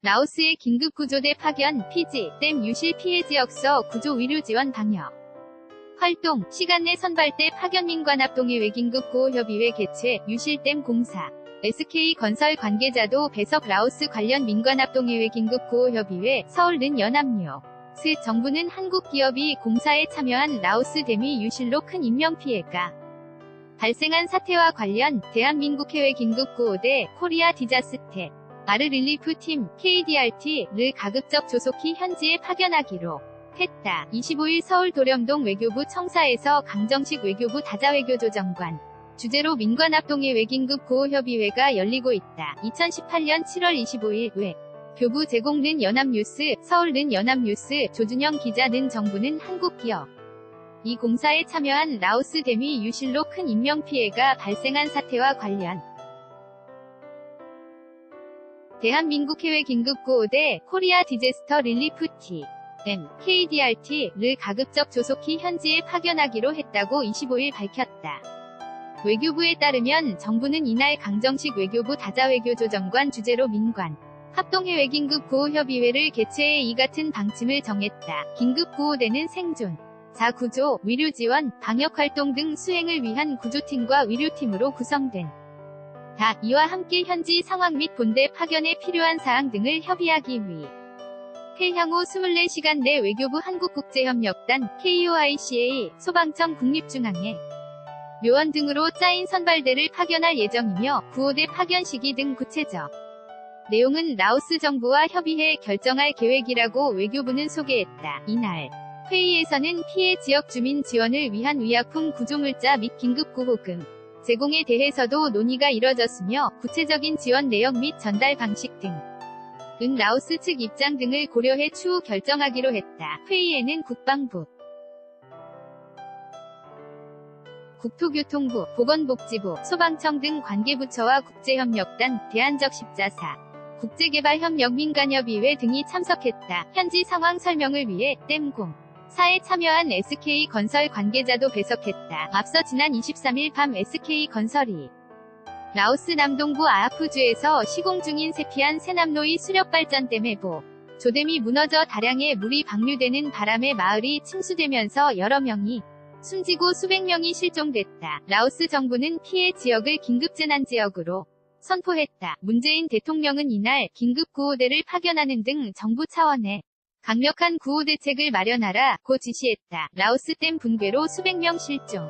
라오스의 긴급구조대 파견, 피지, 댐 유실 피해 지역서 구조 위류 지원 방역 활동, 시간 내 선발대 파견 민관합동의회 긴급구호협의회 개최, 유실댐 공사 SK건설 관계자도 배석 라오스 관련 민관합동의회 긴급구호협의회 서울는 연합뉴 스 정부는 한국 기업이 공사에 참여한 라오스 댐이 유실로 큰 인명피해가 발생한 사태와 관련 대한민국해외 긴급구호대 코리아 디자스테 아르 릴리프 팀 KDRT를 가급적 조속히 현지에 파견하기로 했다. 25일 서울 도령동 외교부 청사에서 강정식 외교부 다자외교조정관 주재로 민관합동의회 긴급구호협의회가 열리고 있다. 2018년 7월 25일 외 교부 제공는 연합뉴스, 서울는 연합뉴스, 조준영 기자는 정부는 한국 기업 이 공사에 참여한 라오스 댐이 유실로 큰 인명피해가 발생한 사태와 관련 대한민국해외 긴급구호대 코리아 디제스터 릴리프 팀 KDRT를 가급적 조속히 현지에 파견하기로 했다고 25일 밝혔다. 외교부에 따르면 정부는 이날 강정식 외교부 다자외교조정관 주재로 민관 합동해외 긴급구호협의회를 개최해 이 같은 방침을 정했다. 긴급구호대는 생존, 자구조, 위류지원, 방역활동 등 수행을 위한 구조팀과 위류팀으로 구성된 이와 함께 현지 상황 및 본대 파견에 필요한 사항 등을 협의하기 위해 향후 24시간 내 외교부 한국국제협력단 KOICA, 소방청 국립중앙회 묘원 등으로 짜인 선발대를 파견할 예정이며 구호대 파견 시기 등 구체적 내용은 라오스 정부와 협의해 결정할 계획이라고 외교부는 소개했다. 이날 회의에서는 피해 지역 주민 지원을 위한 의약품 구조물자 및 긴급구호금 제공에 대해서도 논의가 이뤄졌으며 구체적인 지원 내역 및 전달 방식 등 라오스 측 입장 등을 고려해 추후 결정하기로 했다. 회의에는 국방부, 국토교통부, 보건복지부, 소방청 등 관계부처와 국제협력단, 대한적십자사, 국제개발협력민간협의회 등이 참석했다. 현지 상황 설명을 위해 댐공 사에 참여한 SK건설 관계자도 배석했다. 앞서 지난 23일 밤 SK건설이 라오스 남동부 아아프주에서 시공 중인 세피안 세남로이 수력발전댐의 조댐이 무너져 다량의 물이 방류되는 바람에 마을이 침수되면서 여러 명이 숨지고 수백 명이 실종됐다. 라오스 정부는 피해 지역을 긴급재난지역으로 선포했다. 문재인 대통령은 이날 긴급구호대를 파견하는 등 정부 차원의 강력한 구호 대책을 마련하라고 지시했다. 라오스 댐 붕괴로 수백 명 실종.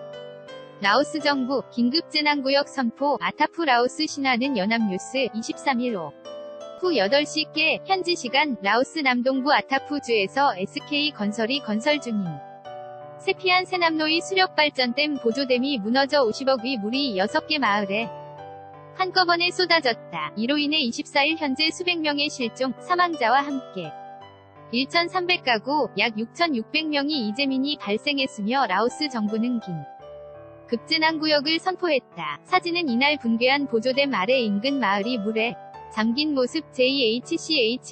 라오스 정부 긴급재난구역 선포. 아타프 라오스 신화는 연합뉴스 23일 오후 8시께 현지 시간 라오스 남동부 아타프주에서 SK건설이 건설 중인 세피안 세남로이 수력발전댐 보조댐이 무너져 50억 위 물이 6개 마을에 한꺼번에 쏟아졌다. 이로 인해 24일 현재 수백 명의 실종, 사망자와 함께 1,300가구, 약 6,600명이 이재민이 발생했으며 라오스 정부는 급재난구역을 선포했다. 사진은 이날 붕괴한 보조댐 아래 인근 마을이 물에 잠긴 모습. JHCHO-YNA.co.kr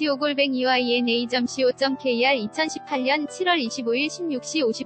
2018년 7월 25일 16시 50분